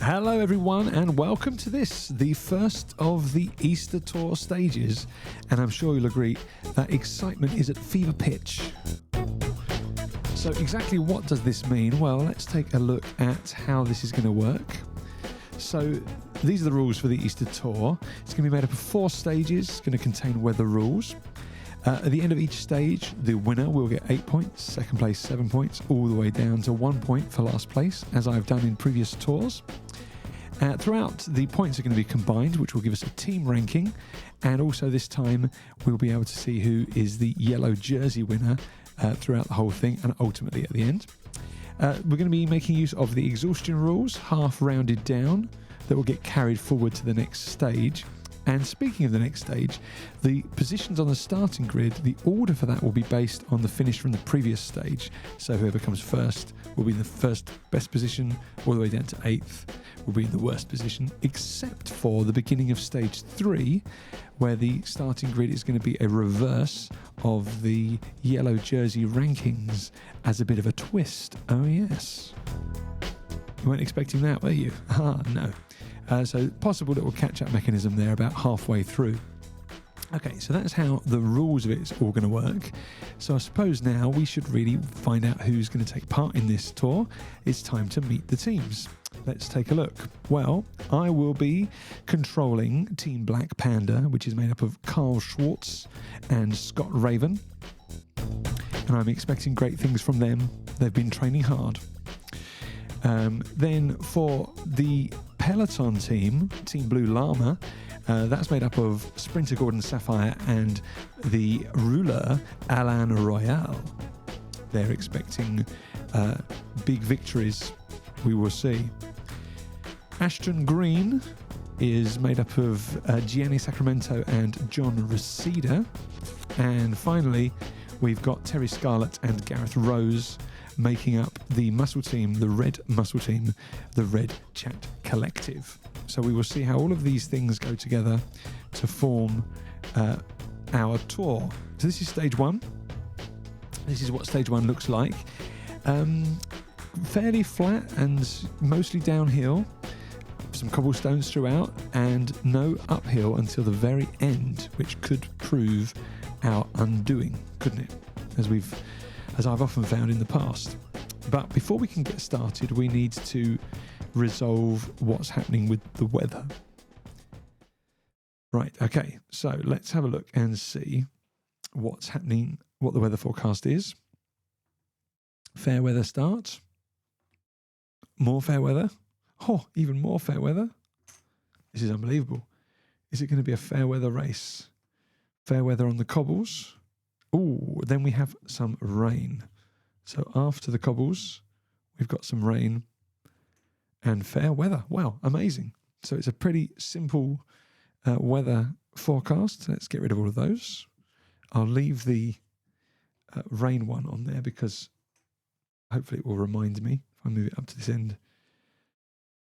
Hello everyone and welcome to this, the first of the Easter Tour stages, and I'm sure you'll agree that excitement is at fever pitch. So exactly what does this mean? Well, let's take a look at how this is going to work. So these are the rules for the Easter Tour. It's going to be made up of 4 stages. It's going to contain weather rules. At the end of each stage, the winner will get 8 points, second place 7 points, all the way down to 1 point for last place, as I've done in previous tours. Throughout, the points are going to be combined, which will give us a team ranking, and also this time we'll be able to see who is the yellow jersey winner throughout the whole thing and ultimately at the end. We're going to be making use of the exhaustion rules, half rounded down, that will get carried forward to the next stage. And speaking of the next stage, the positions on the starting grid, the order for that will be based on the finish from the previous stage. So whoever comes first will be in the first best position, all the way down to 8th will be in the worst position, except for the beginning of stage 3, where the starting grid is going to be a reverse of the yellow jersey rankings as a bit of a twist. Oh yes. You weren't expecting that, were you? Ah, no. So possible little catch-up mechanism there about halfway through. Okay, so that's how the rules of it is all going to work. So I suppose now we should really find out who's going to take part in this tour. It's time to meet the teams. Let's take a look. Well, I will be controlling Team Black Panda, which is made up of Carl Schwartz and Scott Raven. And I'm expecting great things from them. They've been training hard. Then for the peloton team, Team Blue Llama, that's made up of Sprinter Gordon Sapphire and the ruler Alain Royal. They're expecting big victories, we will see. Ashton Green is made up of Gianni Sacramento and John Reseda. And finally, we've got Terry Scarlett and Gareth Rose making up the muscle team, the red muscle team, the Red Chat Collective. So we will see how all of these things go together to form our tour. So this is stage 1. This is what stage 1 looks like. Fairly flat and mostly downhill. Some cobblestones throughout and no uphill until the very end, which could prove our undoing, couldn't it? As I've often found in the past. But before we can get started, we need to resolve what's happening with the weather. Right, okay, so let's have a look and see what's happening, what the weather forecast is. Fair weather start. More fair weather. Oh, even more fair weather. This is unbelievable. Is it going to be a fair weather race? Fair weather on the cobbles. Oh, then we have some rain. So after the cobbles, we've got some rain and fair weather. Wow, amazing. So it's a pretty simple weather forecast. Let's get rid of all of those. I'll leave the rain one on there because hopefully it will remind me. If I move it up to this end,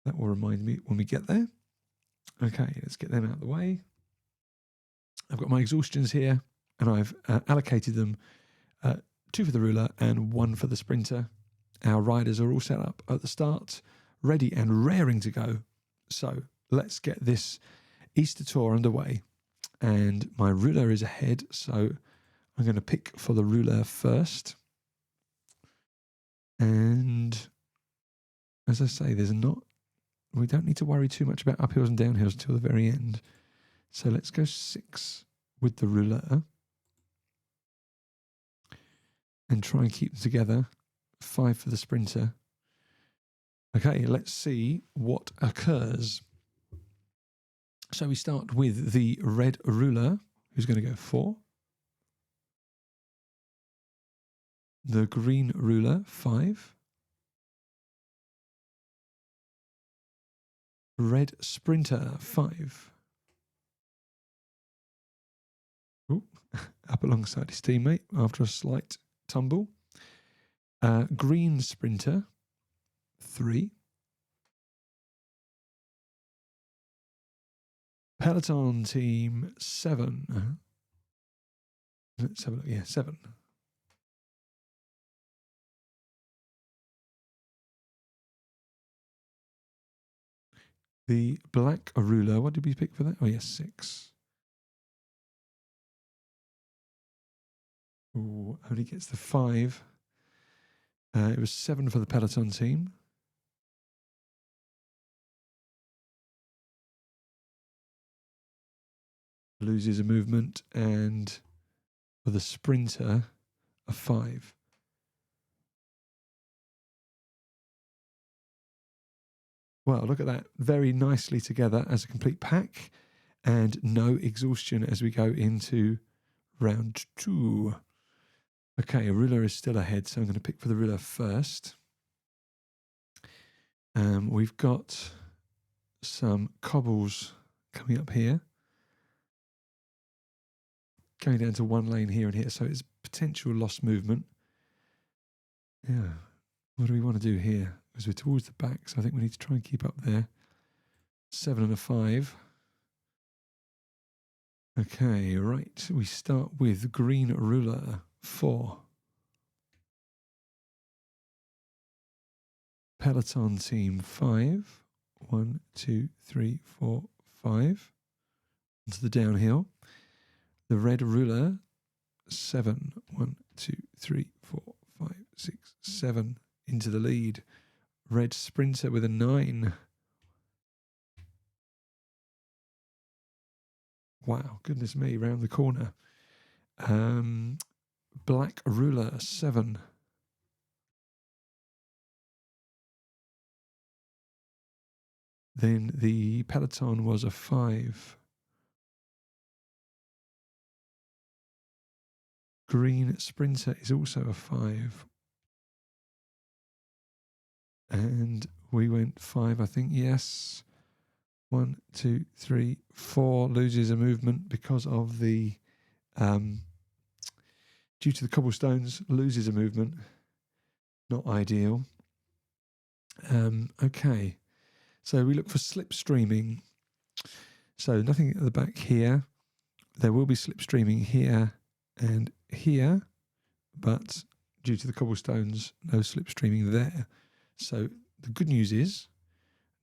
that will remind me when we get there. Okay, let's get them out of the way. I've got my exhaustions here. And I've allocated them 2 for the ruler and 1 for the sprinter. Our riders are all set up at the start, ready and raring to go. So let's get this Easter tour underway. And my ruler is ahead, so I'm going to pick for the ruler first. And as I say, we don't need to worry too much about uphills and downhills until the very end. So let's go 6 with the ruler. And try and keep them together. 5 for the sprinter. Okay, let's see what occurs. So we start with the red ruler, who's going to go 4. The green ruler, 5. Red sprinter, 5. Ooh, up alongside his teammate after a slight tumble. Green sprinter, 3. Peloton team, 7. Let's have a look. Yeah, 7. The black ruler, what did we pick for that? Oh, yes, 6. Ooh, only gets the 5. It was 7 for the peloton team. Loses a movement, and for the sprinter, a 5. Well, look at that. Very nicely together as a complete pack, and no exhaustion as we go into round 2. Okay, a ruler is still ahead, so I'm going to pick for the ruler first. We've got some cobbles coming up here, going down to 1 lane here and here, so it's potential lost movement. Yeah, what do we want to do here? Because we're towards the back, so I think we need to try and keep up there. 7 and a 5. Okay, right. We start with green ruler 4. Peloton team 5. 1, 2, 3, 4, 5. Onto the downhill. The red ruler 7. 1, 2, 3, 4, 5, 6, 7. Into the lead. Red sprinter with a 9. Wow, goodness me, round the corner. Black ruler 7. Then the peloton was a 5. Green sprinter is also a 5. And we went 5, I think, yes. 1, 2, 3, 4. Loses a movement because of the, due to the cobblestones, loses a movement. Not ideal. Okay. So we look for slipstreaming. So nothing at the back here. There will be slipstreaming here and here, but due to the cobblestones, no slipstreaming there. So the good news is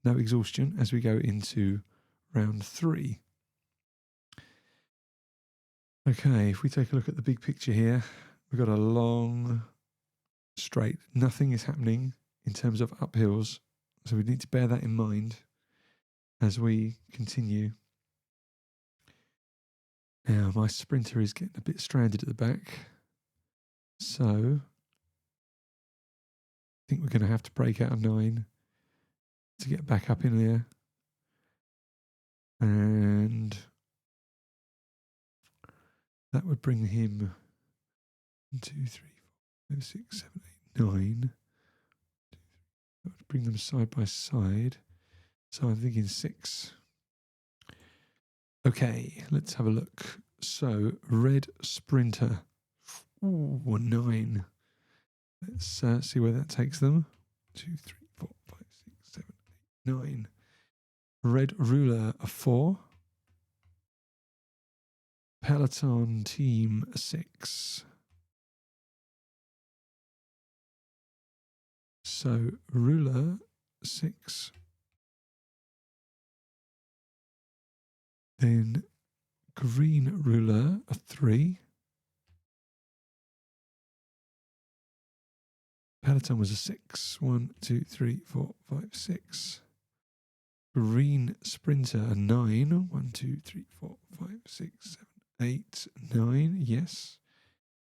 no exhaustion as we go into round 3. Okay, if we take a look at the big picture here, we've got a long straight. Nothing is happening in terms of uphills, so we need to bear that in mind as we continue. Now, my sprinter is getting a bit stranded at the back, so I think we're going to have to break out a 9 to get back up in there. And that would bring him 1, 2, 3, 4, 5, 6, 7, 8, 9. That would bring them side by side. So I'm thinking 6. Okay, let's have a look. So, red sprinter. Ooh, 9. Let's see where that takes them. 2, 3, 4, 5, 6, 7, 8, 9. Red ruler, a 4. Peloton team, 6. So, ruler, 6. Then green ruler, a 3. Peloton was a 6. 1, 2, 3, 4, 5, 6. Green sprinter, a 9. 1, 2, 3, 4, 5, 6, 7, 8, 9. Yes.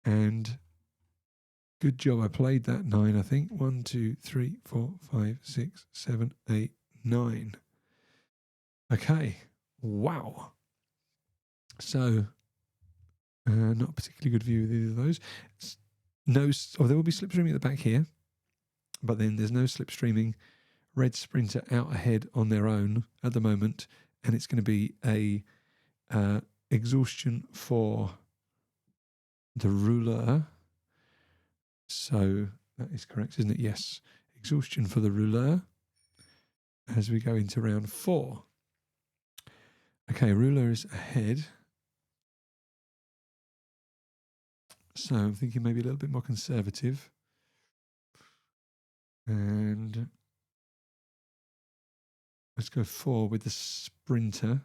And good job. I played that 9, I think. 1, 2, 3, 4, 5, 6, 7, 8, 9. Okay. Wow. So, not a particularly good view of either of those. There will be slipstreaming at the back here, but then there's no slipstreaming. Red sprinter out ahead on their own at the moment, and it's going to be a exhaustion for the ruler. So that is correct, isn't it? Yes. Exhaustion for the ruler as we go into round 4. Okay, ruler is ahead. So I'm thinking maybe a little bit more conservative. And Let's go 4 with the Sprinter.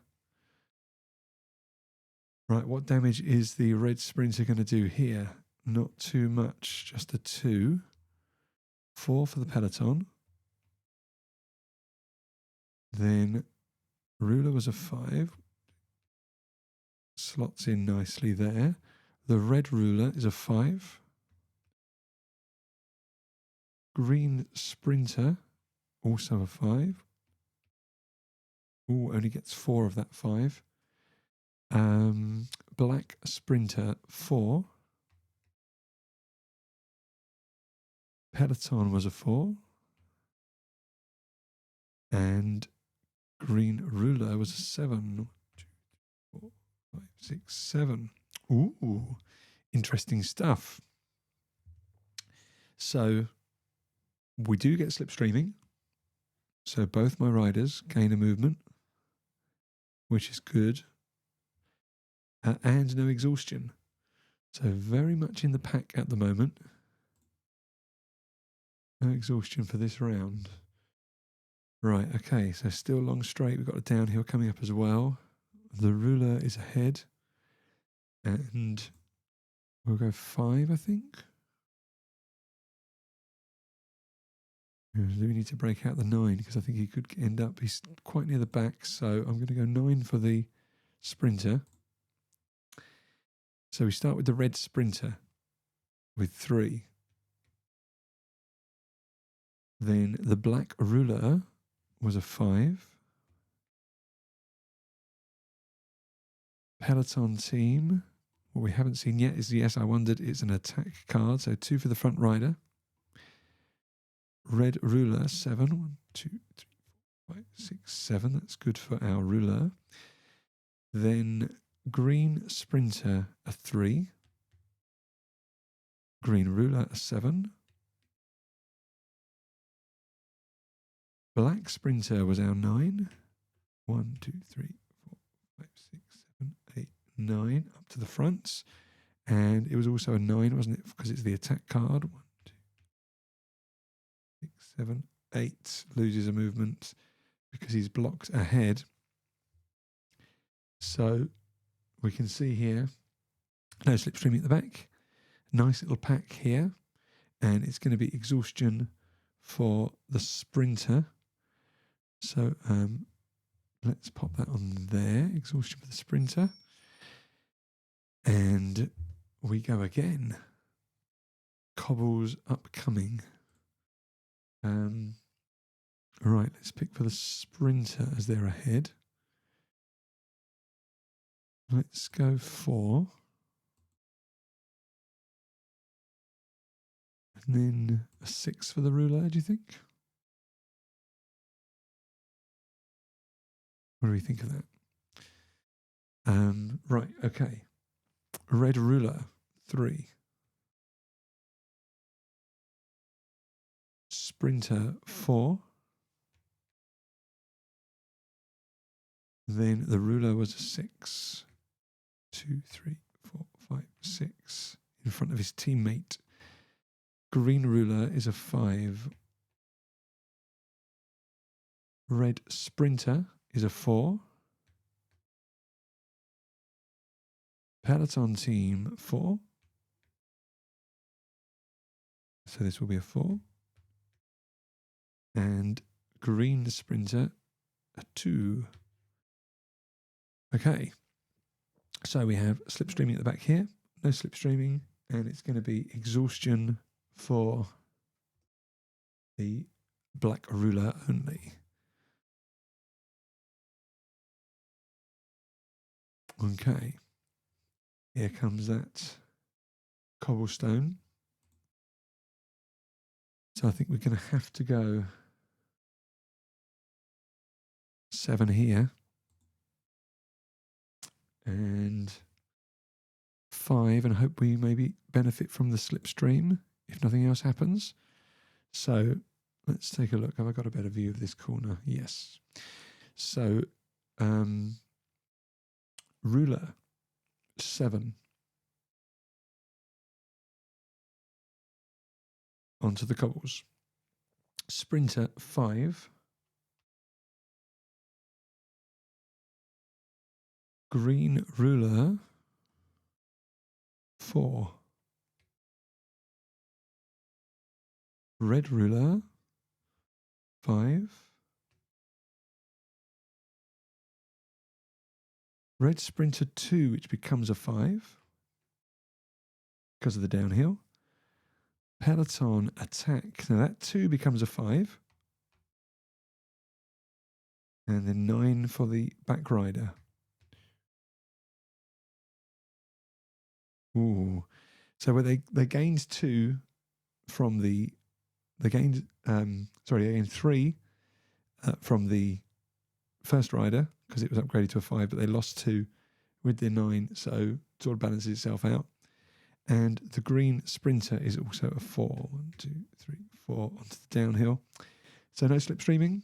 Right, what damage is the red Sprinter going to do here? Not too much, just a 2. 4 for the peloton. Then ruler was a 5. Slots in nicely there. The red ruler is a 5. Green Sprinter, also a 5. Ooh, only gets 4 of that 5. Black Sprinter, 4. Peloton was a 4. And green ruler was a 7. 2, 4, 5, 6, 7. Ooh, interesting stuff. So we do get slipstreaming. So both my riders gain a movement, which is good. And no exhaustion. So very much in the pack at the moment. No exhaustion for this round. Right, okay, so still long straight. We've got a downhill coming up as well. The ruler is ahead. And we'll go 5, I think. Do we need to break out the 9? Because I think he could end up, he's quite near the back. So I'm going to go 9 for the Sprinter. So we start with the red Sprinter with 3. Then the black ruler was a 5. Peloton team. What we haven't seen yet is, yes, I wondered, it's an attack card. So 2 for the front rider. Red ruler, 7. 1, 2, 3, 4, 5, 6, 7. That's good for our ruler. Then green Sprinter, a 3. Green ruler, a 7. Black Sprinter was our 9. 1, 2, 3, 4, 5, 6, 7, 8, 9. Up to the fronts. And it was also a 9, wasn't it? Because it's the attack card. 1, 2, 6, 7, 8. Loses a movement because he's blocked ahead. So we can see here, no slipstreaming at the back. Nice little pack here. And it's going to be exhaustion for the Sprinter. So let's pop that on there. Exhaustion for the Sprinter. And we go again. Cobbles upcoming. Right, let's pick for the Sprinter as they're ahead. Let's go 4. And then a 6 for the ruler, do you think? What do we think of that? Right, okay. Red ruler, 3. Sprinter, 4. Then the ruler was a 6. 2, 3, 4, 5, 6. In front of his teammate. Green ruler is a 5. Red Sprinter is a 4. Peloton team, 4. So this will be a 4. And green Sprinter, a 2. Okay. So we have slipstreaming at the back here. No slipstreaming. And it's going to be exhaustion for the black ruler only. Okay. Here comes that cobblestone. So I think we're going to have to go 7 here. And 5, and hope we maybe benefit from the slipstream if nothing else happens. So let's take a look. Have I got a better view of this corner? Yes. So ruler, 7. Onto the cobbles. Sprinter, 5. green ruler 4, red ruler 5, red sprinter 2, which becomes a 5 because of the downhill. Peloton attack. Now that 2 becomes a 5. And then 9 for the back rider. Ooh. So where they gained 2 from they gained 3 from the first rider because it was upgraded to a 5, but they lost 2 with their 9, so it sort of balances itself out. And the green sprinter is also a 4. 1, 2, 3, 4 onto the downhill. So no slipstreaming.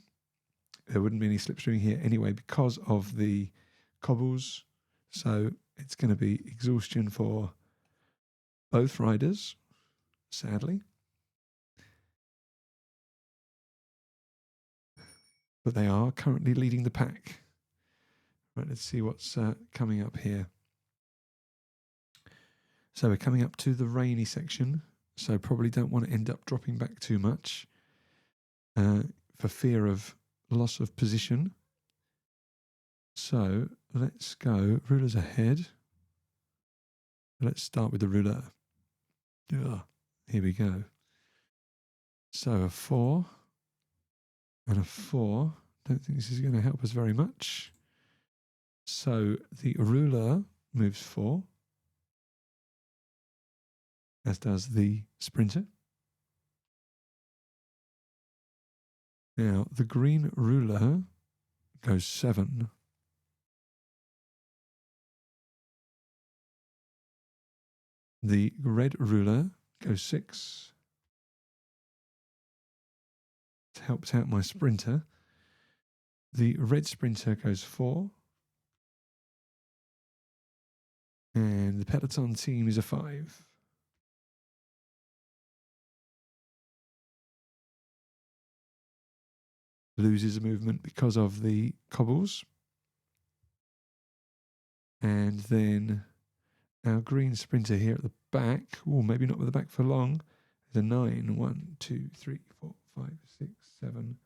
There wouldn't be any slipstreaming here anyway because of the cobbles. So it's going to be exhaustion for both riders, sadly. But they are currently leading the pack. Right, let's see what's coming up here. So we're coming up to the rainy section. So probably don't want to end up dropping back too much for fear of loss of position. So let's go. Rulers ahead. Let's start with the ruler. Here we go. So a 4 and a 4. Don't think this is going to help us very much. So the ruler moves 4, as does the sprinter. Now the green ruler goes 7. The red ruler goes 6. It helps out my sprinter. The red sprinter goes 4. And the peloton team is a 5. Loses a movement because of the cobbles. And then our green sprinter here at the back, maybe not with the back for long, is a 9. 1, 2, 3, 4, 5, 6, 7,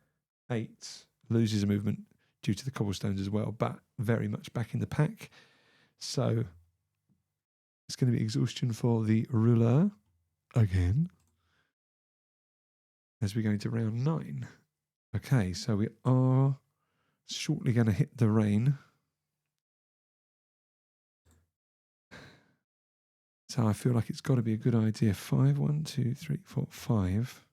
8. Loses a movement due to the cobblestones as well, but very much back in the pack. So it's going to be exhaustion for the ruler again as we go into round 9. Okay, so we are shortly going to hit the rain. So I feel like it's got to be a good idea. 5, 1, 2, 3, 4, 5.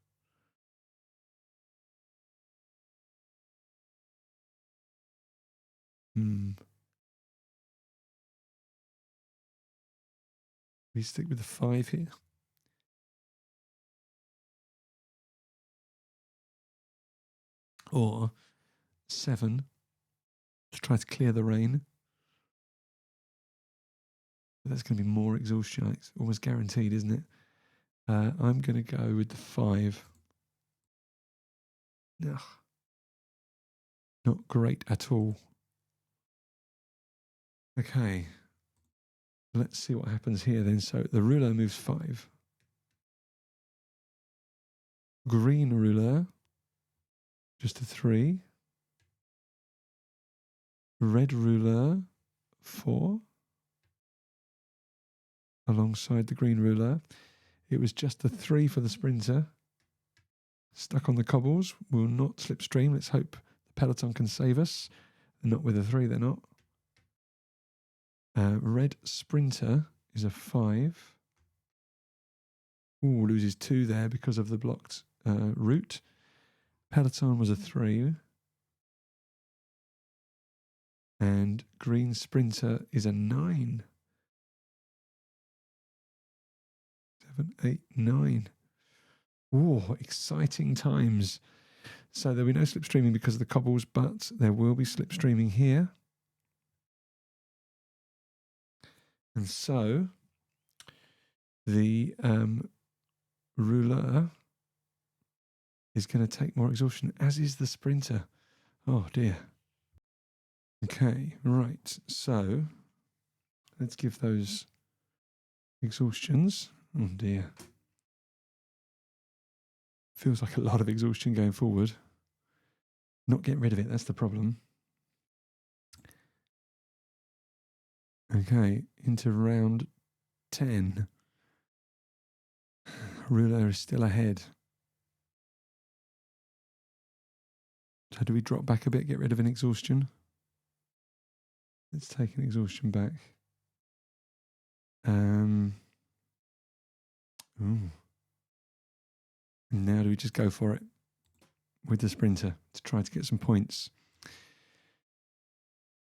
We stick with the 5 here. Or 7 to try to clear the rain. But that's going to be more exhaustion. It's almost guaranteed, isn't it? I'm going to go with the 5. Ugh. Not great at all. Okay. Let's see what happens here then. So the ruler moves 5. Green ruler, just a 3. Red ruler, 4. Alongside the green ruler. It was just a 3 for the sprinter. Stuck on the cobbles. Will not slipstream. Let's hope the peloton can save us. They're not with a 3, they're not. Red sprinter is a 5. Ooh, loses 2 there because of the blocked route. Peloton was a 3. And green sprinter is a 9. 7, 8, 9. Ooh, exciting times. So there'll be no slipstreaming because of the cobbles, but there will be slipstreaming here. And so the ruler is going to take more exhaustion, as is the sprinter. Oh dear. Okay, right. So let's give those exhaustions. Oh dear. Feels like a lot of exhaustion going forward. Not getting rid of it, that's the problem. Okay, into round 10. Ruler is still ahead. So do we drop back a bit, get rid of an exhaustion? Let's take an exhaustion back. Ooh. Now do we just go for it with the sprinter to try to get some points?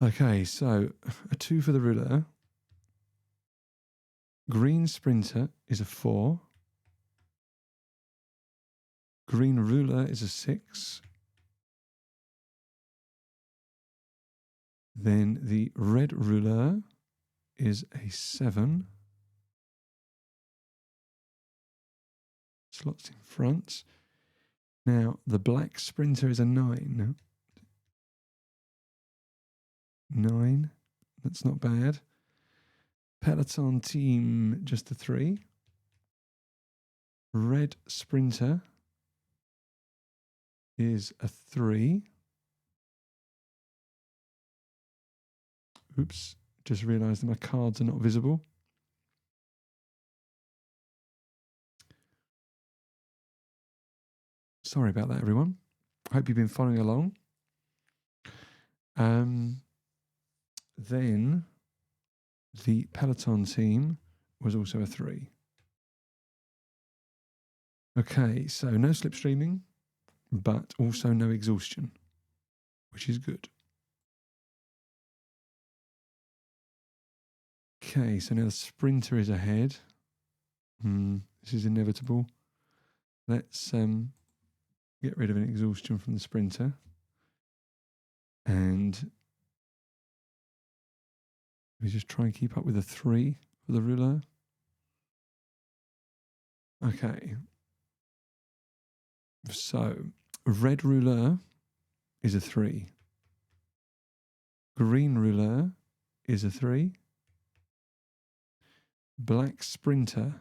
Okay, so a 2 for the ruler. Green sprinter is a 4. Green ruler is a 6. Then the red ruler is a 7. Slots in front. Now the black sprinter is a 9. 9. That's not bad. Peloton team just a 3. Red sprinter is a 3. Oops, just realised that my cards are not visible. Sorry about that, everyone. Hope you've been following along. Then the peloton team was also a 3. Okay, so no slipstreaming, but also no exhaustion, which is good. Okay, so now the sprinter is ahead. This is inevitable. Let's get rid of an exhaustion from the sprinter. And we just try and keep up with a 3 for the ruler. Okay. So, red ruler is a 3. Green ruler is a 3. Black sprinter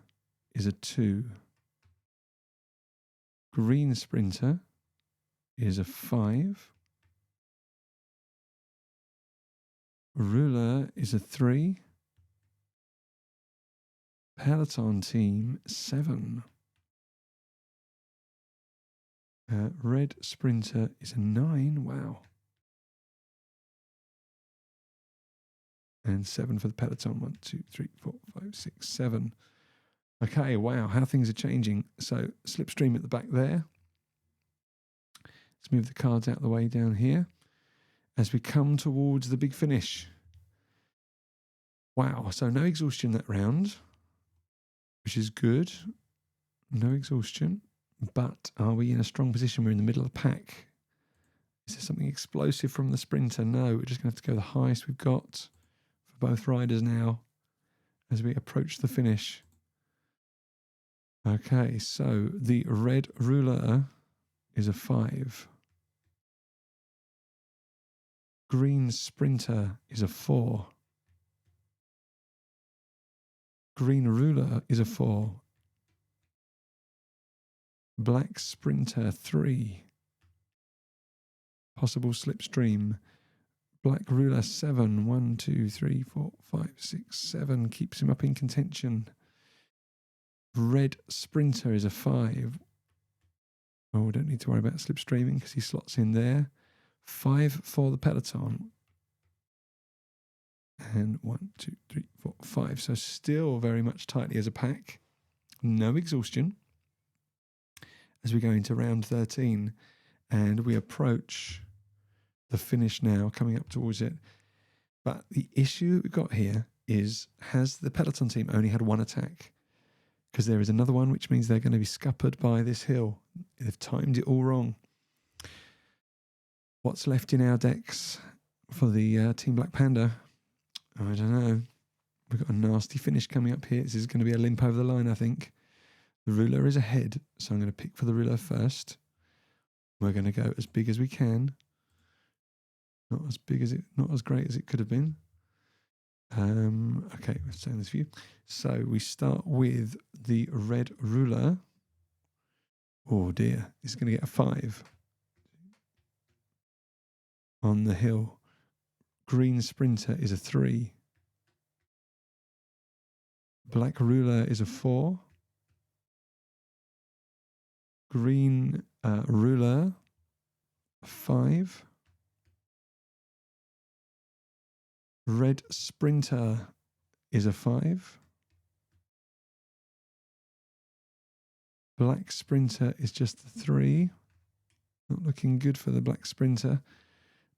is a 2. Green sprinter is a 5. Ruler is a 3. Peloton team 7. Red sprinter is a 9. Wow. And 7 for the peloton. 1, 2, 3, 4, 5, 6, 7. Okay, wow, how things are changing. So slipstream at the back there. Let's move the cards out of the way down here as we come towards the big finish. Wow, so no exhaustion that round, which is good. No exhaustion. But are we in a strong position? We're in the middle of the pack. Is there something explosive from the sprinter? No, we're just going to have to go the highest we've got for both riders now as we approach the finish. Okay, so the red ruler is a 5. Green sprinter is a 4. Green ruler is a 4. Black sprinter 3. Possible slipstream. Black ruler 7. 1, 2, 3, 4, 5, 6, 7. Keeps him up in contention. Red sprinter is a 5. Oh, we don't need to worry about slipstreaming because he slots in there. 5 for the peloton. And 1, 2, 3, 4, 5. So still very much tightly as a pack. No exhaustion as we go into round 13. And we approach the finish now, coming up towards it. But the issue we've got here is, has the peloton team only had one attack? Because there is another one, which means they're going to be scuppered by this hill. They've timed it all wrong. What's left in our decks for the Team Black Panda? I don't know. We've got a nasty finish coming up here. This is going to be a limp over the line, I think. The ruler is ahead, so I'm going to pick for the ruler first. We're going to go as big as we can. Not as big as it, not as great as it could have been. Okay, let's turn this view. So we start with the red ruler. Oh dear, it's going to get a 5 on the hill. Green sprinter is a 3. Black ruler is a 4. Green ruler, a 5. Red sprinter is a 5. Black sprinter is just a 3. Not looking good for the black sprinter.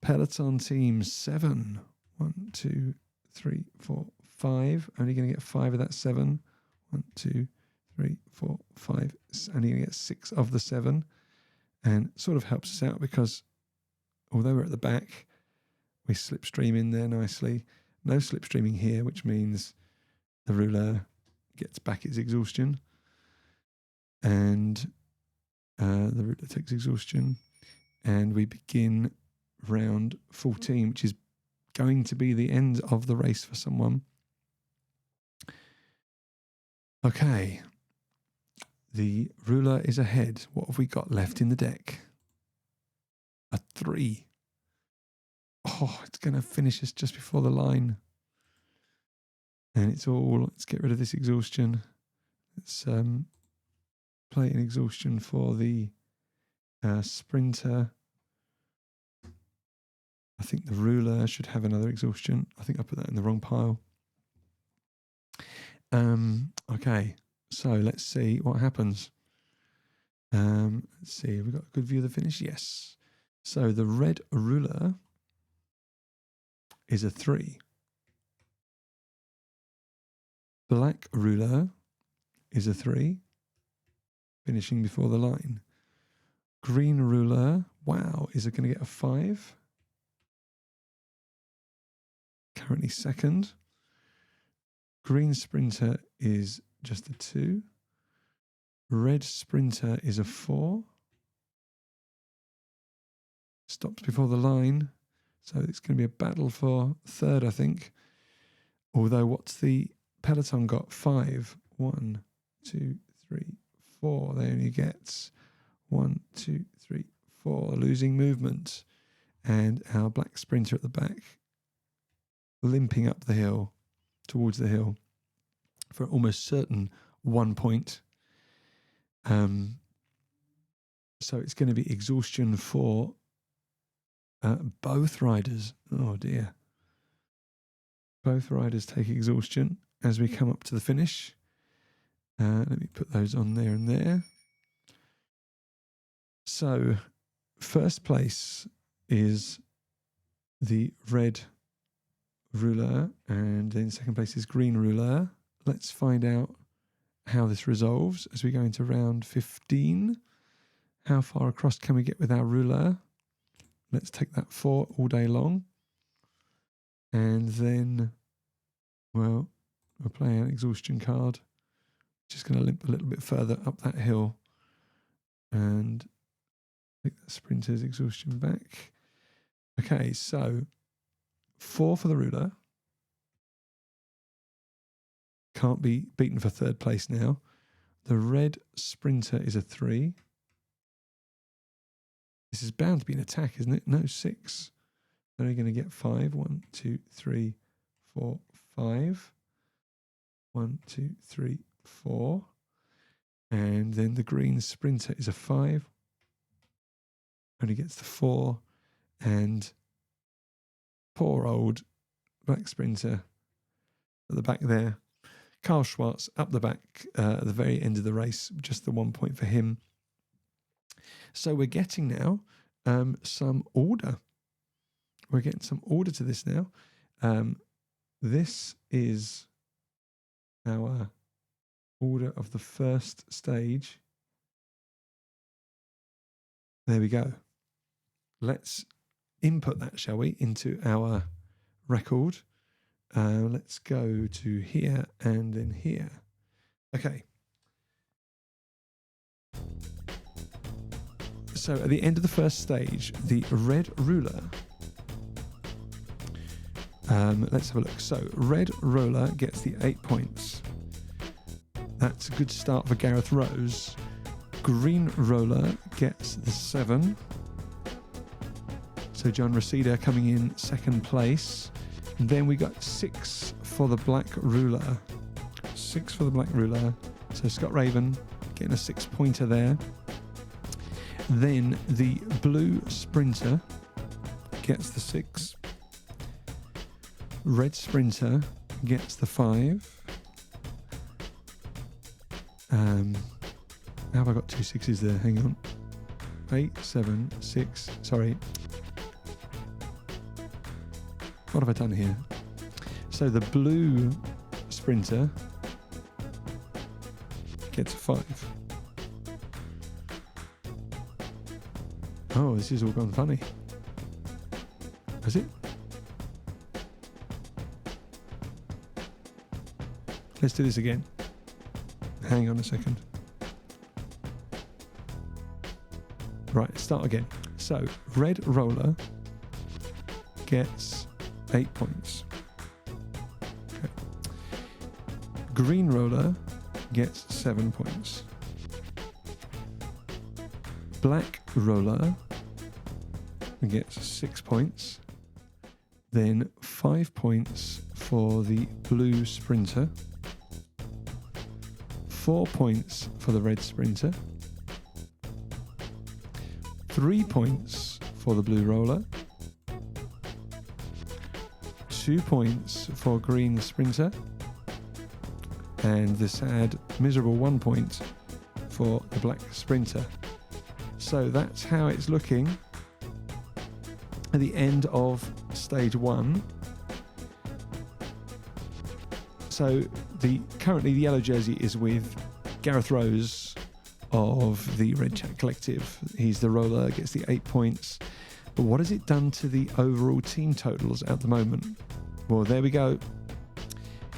Peloton team 7. 1, 2, 3, 4, 5. Only going to get 5 of that 7. 1, 2, 3, 4, 5. Only going to get 6 of the 7. And it sort of helps us out because although we're at the back, we slipstream in there nicely. No slipstreaming here, which means the ruler gets back its exhaustion. And the ruler takes exhaustion. And we begin round 14, which is going to be the end of the race for someone. Okay. The ruler is ahead. What have we got left in the deck? A 3. Oh, it's going to finish us just before the line. And let's get rid of this exhaustion. Let's play an exhaustion for the sprinter. I think the ruler should have another exhaustion. I think I put that in the wrong pile. Okay, so let's see what happens. Let's see, have we got a good view of the finish? Yes. So the red ruler is a 3. Black ruler is a 3, finishing before the line. Green ruler, wow, is it going to get a 5? Currently second. Green sprinter is just a 2. Red sprinter is a 4. Stops before the line. So it's going to be a battle for third, I think. Although what's the peloton got? 5. 1, 2, 3, 4. They only get 1, 2, 3, 4. Losing movement. And our black sprinter at the back limping up the hill, towards the hill, for almost certain 1 point. So it's going to be exhaustion for both riders. Oh dear. Both riders take exhaustion as we come up to the finish. Let me put those on there and there. So first place is the red ruler, and then second place is green ruler. Let's find out how this resolves as we go into round 15. How far across can we get with our ruler? Let's take that 4 all day long. And then, well, we're playing an exhaustion card. Just going to limp a little bit further up that hill and take that sprinter's exhaustion back. Okay, so 4 for the ruler. Can't be beaten for third place now. The red sprinter is a 3. This is bound to be an attack, isn't it? No, 6. Only going to get 5. 1, 2, 3, 4, 5. 1, 2, 3, 4. And then the green sprinter is a 5. Only gets the 4. And poor old black sprinter at the back there. Carl Schwartz up the back at the very end of the race, just the 1 point for him. So we're getting now some order. We're getting some order to this now. This is our order of the first stage. There we go. Let's input that, shall we, into our record. Let's go to here and then here. Okay. So at the end of the first stage, the red ruler Let's have a look. So red roller gets the 8 points. That's a good start for Gareth Rose. Green roller gets the 7. So John Reseda coming in second place. And then we got 6 for the black ruler. 6 for the black ruler. So Scott Raven getting a 6-pointer there. Then the blue sprinter gets the 6. Red sprinter gets the 5. How have I got 2 6s there? Hang on. 8, 7, 6. Sorry. What have I done here? So the blue sprinter gets a 5. Oh, this has all gone funny. Has it? Let's do this again. Hang on a second. Right, start again. So, red roller gets 8 points. Okay. Green roller gets 7 points. Black roller gets 6 points. Then 5 points for the blue sprinter. 4 points for the red sprinter. 3 points for the blue roller. 2 points for green sprinter. And the sad, miserable 1 point for the black sprinter. So that's how it's looking at the end of stage 1. So currently the yellow jersey is with Gareth Rose of the Red Chat Collective. He's the roller, gets the 8 points. But what has it done to the overall team totals at the moment? Well, there we go.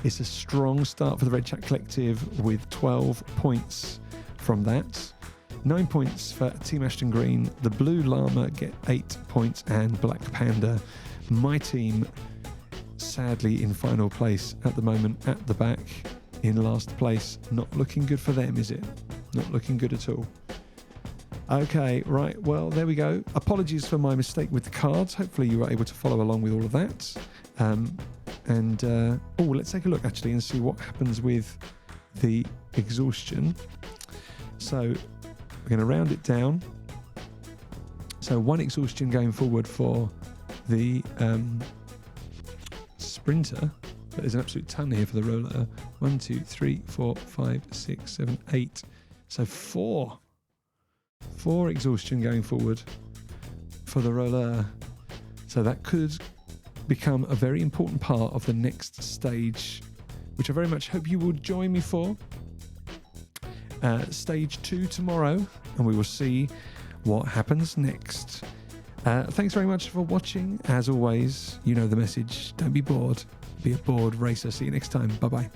It's a strong start for the Red Chat Collective with 12 points from that. 9 points for Team Ashton Green. The Blue Llama get 8 points and Black Panda. My team, sadly in final place at the moment, at the back in last place. Not looking good for them, is it? Not looking good at all. Okay, right, well, there we go. Apologies for my mistake with the cards. Hopefully you were able to follow along with all of that. Let's take a look actually and see what happens with the exhaustion. So we're going to round it down. So 1 exhaustion going forward for the sprinter. But there's an absolute ton here for the roller. 1, 2, 3, 4, 5, 6, 7, 8. So 4 exhaustion going forward for the roller. So that could become a very important part of the next stage, which I very much hope you will join me for. Stage 2 tomorrow, and we will see what happens next. Thanks very much for watching. As always, you know the message. Don't be bored. Be a bored racer. See you next time. Bye-bye.